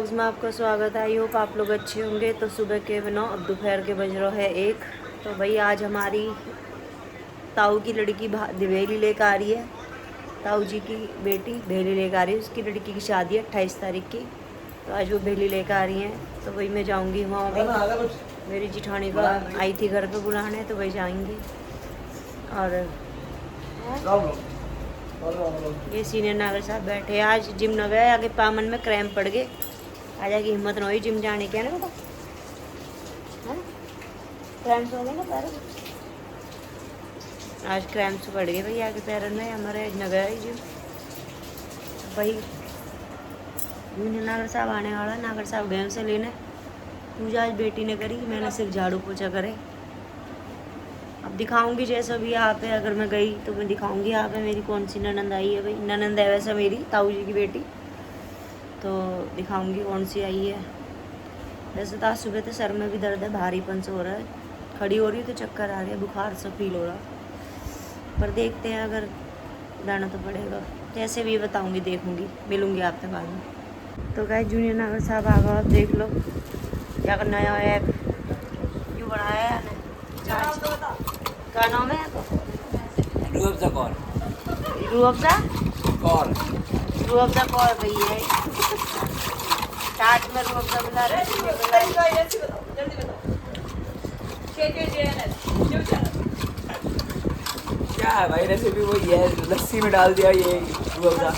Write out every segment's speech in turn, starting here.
Vlogs में आपका स्वागत है। आई होप आप लोग अच्छे होंगे। तो सुबह के 9 अब दोपहर के बज रहा है 1। तो भाई आज हमारी ताऊ की लड़की भेली लेकर आ रही है। ताऊ जी की बेटी भेली लेकर आ रही है, उसकी लड़की की शादी है 28 तारीख की। तो आज वो भेली लेकर आ रही हैं, तो वही मैं जाऊँगी वहाँ भी। मेरी जिठानी का आई थी घर पे बुलाने, तो वही जाएंगी। और ये सीनियर नागर साहब बैठे। आज जिम न गए, आगे पामन में क्रैम्प पड़ गए। आज की हिम्मत न हुई जिम जाने के ना बेटा, क्रैम्प्स हो गए ना पैर। आज क्रैम्प्स पड़ गए भाई आगे पैर में हमारे। न गया ही जिम भाई। जूनियर नागर साहब आने वाला। नागर साहब गए से लेने। पूजा आज बेटी ने करी, मैंने सिर्फ झाड़ू पोछा करे। अब दिखाऊंगी जैसा भी यहाँ पे, अगर मैं गई तो मैं दिखाऊंगी यहाँ पे मेरी कौन सी ननंद आई है। भाई ननंद है वैसा मेरी ताऊ जी की बेटी, तो दिखाऊंगी कौन सी आई है। वैसे तो आज सुबह से सर में भी दर्द है, भारीपन से हो रहा है। खड़ी हो रही तो चक्कर आ रही है, बुखार सा फील हो रहा। पर देखते हैं, अगर जाना तो पड़ेगा। जैसे भी बताऊँगी, देखूँगी, मिलूँगी आपसे बाद में। तो गाइस जूनियर नागर साहब आ गए, आप देख लो क्या करना है। क्यों बनाया है, क्या नाम है? रूअफ़ज़ा कौर। रूअफ़ज़ा कौर। रूअफ़ज़ा कौर भई है। चाट में रूअफ़ज़ा मिला रहे क्या है भाई रेसिपी? वो ये लस्सी में डाल दिया ये रूअफ़ज़ा।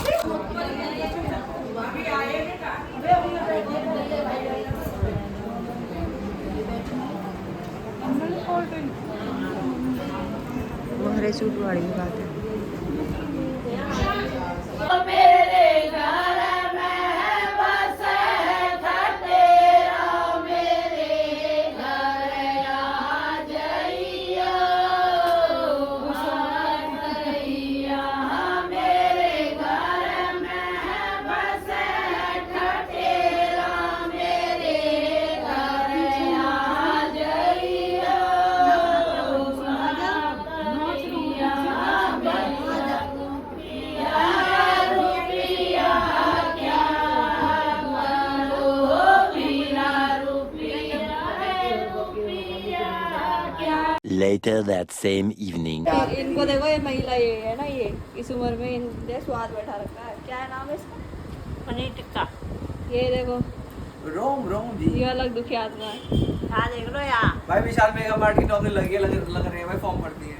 वो हरे सूट वाली बात है। Later that same evening. इनको देखो, ये महिला ये है ना, ये इस उम्र में इनने स्वाद बैठा रखा है। क्या है नाम है इसका? पनीर टिक्का। ये देखो, रोम जी। ये अलग दुखी आत्मा है। हाँ देख लो यार भाई विशाल मेगा मार्ट की नौकरी लग रही है भाई, फॉर्म भरती है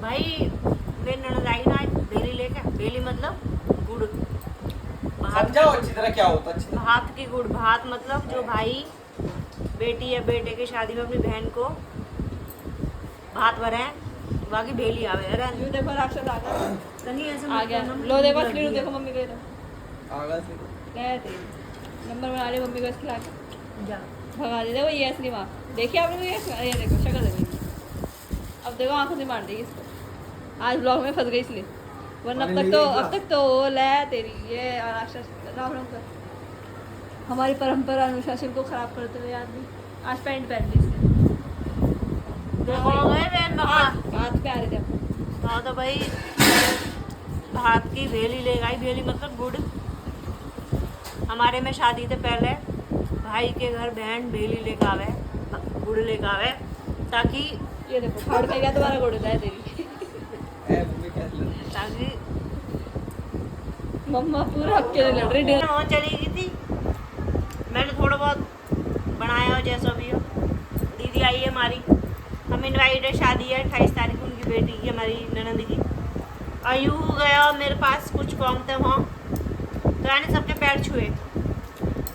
भाई। मेरी ननद आई ना भेली लेके। भेली मतलब गुड़ भात। समझाओ अच्छी तरह क्या होता है अच्छी तरह। भात की गुड़। भात मतलब जो भाई बेटी या बेटे की शादी में अपनी बहन को भात भरे हैं, बाकी भेली आवे। अरे ये देखो राक्षस आ गया। तनी ऐसे आ गया। लो देखो स्क्रीन देखो, मम्मी को आगा से क्या है तेरी नंबर बना रही मम्मी को इसके लाके जा। भगा दे। देखो ये असली माँ, देखिए आप लोग ये देखो शक्ल देखिए। अब देखो आंखों से मार देगी इसको। आज ब्लॉग में फंस गई इसलिए, वरना अब तक तो वो ले तेरी ये राक्षस। राम राम कर। हमारी परंपरा अनुशासन को खराब करते हुए आदमी आज पैंट पहन ली इसने। देखो गए बहन हाथ पे आ रहे थे। हाँ तो भाई भात की भेली ले गई। भेली मतलब गुड़। हमारे में शादी से पहले भाई के घर बहन भेली लेकर आवे, गुड़ लेकर आवे, ताकि ये देखो फाड़ के गया दोबारा गोड़ है तेरी। मम्मी कैसे ताकि मम्मा पूरा अकेले लड़ रही है। वहाँ चली गई थी, मैंने थोड़ा बहुत बनाया हो जैसा भी हो। दीदी आई है हमारी, हम इनवाइट है। शादी है 28 तारीख को उनकी बेटी की, हमारी ननद की। आयु गया मेरे पास कुछ काम थे वहाँ, तो मैंने सबके पैर छुए।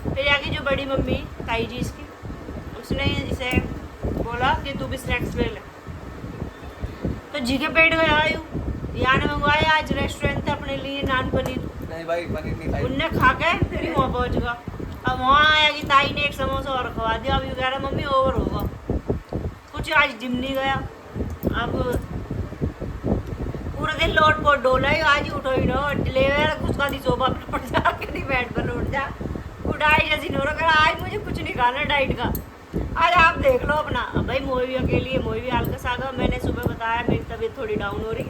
फिर आगे जो बड़ी मम्मी ताई जी इसकी, उसने इसे बोला कि तू भी स्नैक्स ले ले। तो जी के पेट गया आयु। यहाँ ने मंगवाया आज रेस्टोरेंट थे अपने लिए नान पनीर। नहीं भाई पनीर नहीं खाई। उनने खा के फिर ही वहाँ पहुँच गया। अब वहाँ आया कि ताई ने एक समोसा और खवा दिया। अब ये कह रहा मम्मी ओवर होगा कुछ। आज जिम नहीं गया, अब पूरा दिन लोट पोट डोला ही। आज ही उठो ही नो ले उसका दी सोफा पर उठ जा, कभी बेड पर उठ जा। उठाई जैसी नो रहा, आज मुझे कुछ नहीं खाना डाइट का। आज आप देख लो अपना। अब भाई मोई अकेली है, मोई भी हल्का सा गया। मैंने सुबह बताया मेरी तबीयत थोड़ी डाउन हो रही।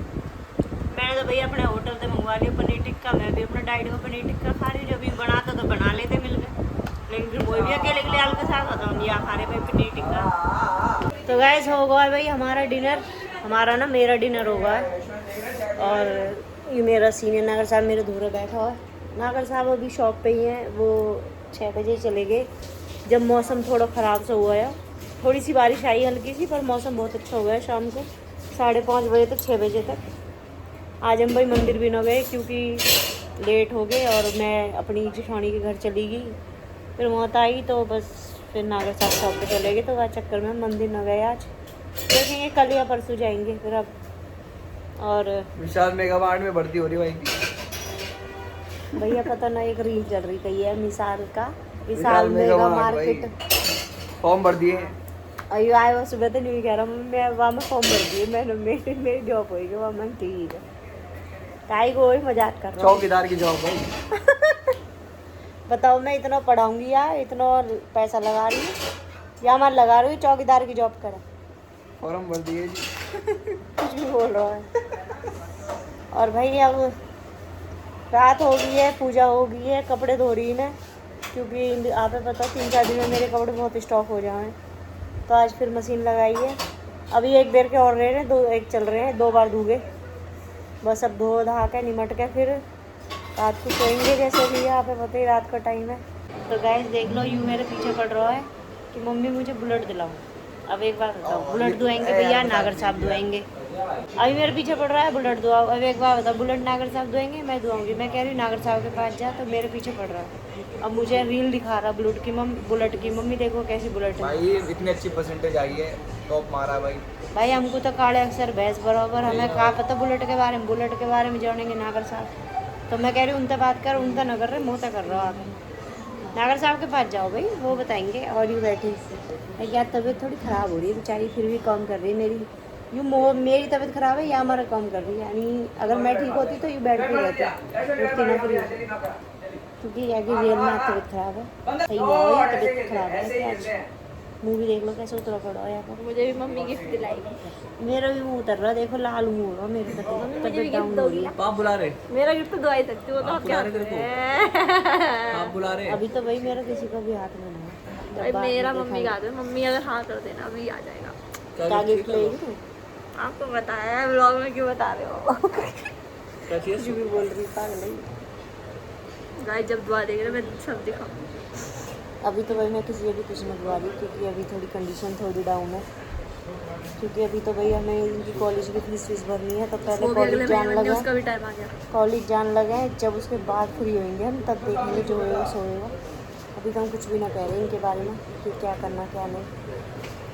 मैंने तो भैया अपने होटल से मंगवा लिया पनीर टिक्का। मैं भी अपना डाइट का पनीर टिक्का खा रही हूँ। जब भी बनाता तो बना लेते मिल गए। कोई भी अकेले के लिए आलू के साग खाता हूँ या खा रहे भाई पनीर टिक्का। तो गैस हो गया भाई हमारा डिनर, हमारा ना मेरा डिनर हो गया है। और ये मेरा सीनियर नागर साहब मेरे दूर बैठा हुआ है। नागर साहब अभी शॉप पे ही हैं, वो 6 बजे चले गए जब मौसम थोड़ा ख़राब सा हुआ है। थोड़ी सी बारिश आई हल्की सी, पर मौसम बहुत अच्छा हो गया है शाम को 5:30 बजे तक 6 बजे तक। आज हम भाई मंदिर भी न गए क्योंकि लेट हो गए और मैं अपनी जेठानी के घर चली गई, फिर वहाँ आई तो बस फिर नागर साहब शॉप पे चले गए, तो वह चक्कर में मंदिर न गए। आज देखेंगे कल या परसों जाएंगे फिर अब। और विशाल मेगा मार्ट में भर्ती हो रही भाई की। भैया पता ना एक रील चल रही थी है मिसाल का, विशाल मेगा मार्केट फॉर्म भर दिए। अयो आए वो सुबह तो नहीं कह रहा मैं वहाँ में फॉर्म भर दिए, मैंने मेरी जॉब होगी वहाँ मन ठीक है। काई को वही मजाक कर रहा हूँ। चौकीदार की जॉब भाई। बताओ मैं इतना पढ़ाऊंगी यार, इतना पैसा लगा रही हूँ या मैं लगा रही हूँ चौकीदार की जॉब करें। फॉर्म भर दिए जी। कुछ भी बोल रहा है। और भाई अब रात हो गई है, पूजा हो गई है, कपड़े धो रही है क्योंकि आप पता 3-4 दिन में मेरे कपड़े बहुत स्टॉक हो जाए, तो आज फिर मशीन लगाई है। अभी एक देर के और रह रहे हैं, 2-1 चल रहे हैं, 2 बार धोगे बस। अब धो धा के निमट के फिर रात को सोएंगे, जैसे भी यहाँ पे पता ही रात का टाइम है। तो गाइस देख लो यूँ मेरे पीछे पड़ रहा है कि मम्मी मुझे बुलेट दिलाओ। अब एक बार बताओ, बुलेट धोएंगे भैया नागर साहब धोएंगे? अभी मेरे पीछे पड़ रहा है बुलेट धोआओ। अब एक बार बताओ, बुलेट नागर साहब धोएंगे मैं धोऊंगी? मैं कह रही हूँ नागर साहब के पास जा, तो मेरे पीछे पड़ रहा है। अब मुझे रील दिखा रहा बुलेट की मम्मी देखो कैसी बुलेट है भाई। इतनी अच्छी परसेंटेज आई है, टॉप मारा भाई। भाई हमको तो काले अक्सर भैंस बराबर, हमें कहा पता बुलेट के बारे में जानेंगे नागर साहब। तो मैं कह रही हूँ उनसे बात कर, उनका न कर रहे मुँह तक कर रहा हो आप। नागर साहब के पास जाओ भाई, वो बताएंगे। और यूँ बैठी यार तबीयत थोड़ी ख़राब हो रही है बेचारी, फिर भी काम कर रही है मेरी। मेरी तबीयत ख़राब है या हमारा काम कर रही है, यानी अगर मैं ठीक होती तो यूँ बैठ के रहती, उठती ना फिर, क्योंकि आगे रियल में तबीयत ख़राब है। सही में तबीयत ख़राब है। मूवी देख लो कैसे उतरा पड़ा है यहाँ पर। मुझे भी मम्मी गिफ्ट दिलाएगी। मेरा भी मुँह उतर रहा, देखो लाल मुँह हो रहा मेरे तबीयत डाउन हो रही है। आप बुला रहे? मेरा गिफ्ट तो दवा ही सकती हो, तो आप क्या आप बुला रहे? अभी तो भाई मेरा किसी का भी हाथ में नहीं है। भाई मेरा मम्मी का दे, मम्मी अगर हाँ कर देना अभी आ जाएगा। क्या गिफ्ट लेगी तू? आपको बताया है ब्लॉग में, क्यों बता रहे हो? कुछ भी बोल रही पागल है। गाइस जब दुआ देगी ना मैं सब दिखाऊंगी। अभी तो भाई मैं किसी से भी कुछ मंगवा रही क्योंकि अभी थोड़ी कंडीशन थोड़ी डाउन है, क्योंकि अभी तो भाई हमें इनकी कॉलेज की फीस भरनी है। तो पहले कॉलेज जान लगे, उसका भी टाइम आ गया। कॉलेज जान लगे, जब उसके बाद फ्री होंगे हम तब देखेंगे जो होगा सो होगा। अभी तो हम कुछ भी ना कह रहे हैं इनके बारे में कि क्या करना क्या नहीं।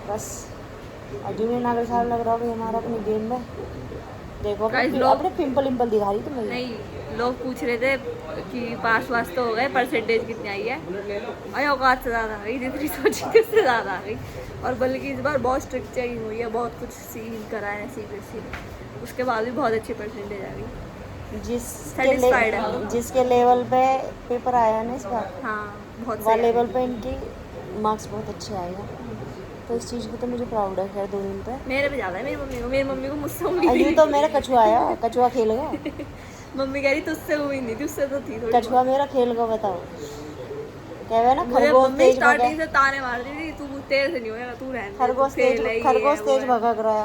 बस जूनियर नागर साहब लग रहा है भाई हमारा अपनी गेम में। देखो अपने पिंपल दिखा रही तो मैं नहीं, लोग पूछ रहे थे कि पास वास तो हो गए, परसेंटेज कितनी आई है? अरे औकात से ज़्यादा आ गई, जितनी सोची थी उससे ज़्यादा आ गई। और बल्कि इस बार बहुत स्ट्रिक्ट चेकिंग हुई है, बहुत कुछ सीन करा है CBSE ने, उसके बाद भी बहुत अच्छी परसेंटेज आ गई। जिसके लेवल पे पेपर आया ना इस बार, हाँ बहुत वह लेवल पे इनकी मार्क्स बहुत अच्छे आए हैं, तो इस चीज़ को तो मुझे प्राउड है। खैर 2 दिन पे मेरे पे ज़्यादा है मेरी मम्मी को मुझसे उम्मीद अभी तो मेरा कछुआ आया, कछुआ खेलेगा। मम्मी कह रही तुझसे उम्मीद नहीं थी, उससे तो थी थोड़ी। कछुआ मेरा खेलेगा बताओ, कह रहे ना मुझे खरगोश मम्मी तेज स्टार्टिंग से ताने मार रही थी, तू तेरे से नहीं होगा, तू रहने दे, खरगोश तू खेल ही खरगोश है, तेज वो है। भगा रहा।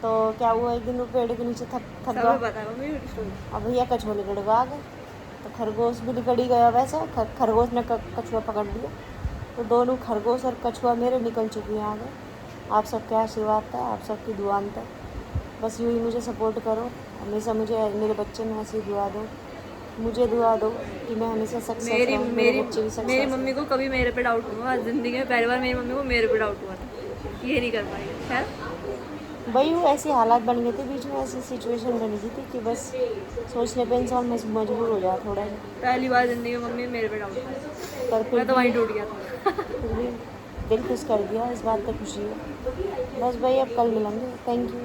तो क्या हुआ, एक दिन वो पेड़ के नीचे थक सब गया। पता है मम्मी की स्टोरी। अब भैया कछुआ लिकड़ गया आगे, तो खरगोश भी लिकड़ ही गया। वैसे खरगोश ने कछुआ पकड़ लिया, तो दोनों खरगोश और कछुआ मेरे निकल चुके हैं आगे। आप सबके आशीर्वाद था, आप सबकी दुआ था, बस यूँ ही मुझे सपोर्ट करो हमेशा, मुझे मेरे बच्चे में ऐसी दुआ दो, मुझे दुआ दो कि मैं हमेशा सक्सेस रहूं, मेरे बच्चे भी सक्सेस। मेरी मम्मी को कभी मेरे पे डाउट हुआ, ज़िंदगी में पहली बार मेरी मम्मी को मेरे पे डाउट हुआ था, ये नहीं कर पाई। खैर भाई वो ऐसी हालात बन गए थे बीच में, ऐसी सिचुएशन बनी थी कि बस सोचने पे इंसान मजबूर हो जाए थोड़ा। पहली बार ज़िंदगी में मम्मी मेरे पे डाउट हुआ, पर मैं तो वहीं टूट गया था। फिर भी दिल खुश कर दिया, इस बात पे खुशी है। बस भाई अब कल मिलेंगे, थैंक यू।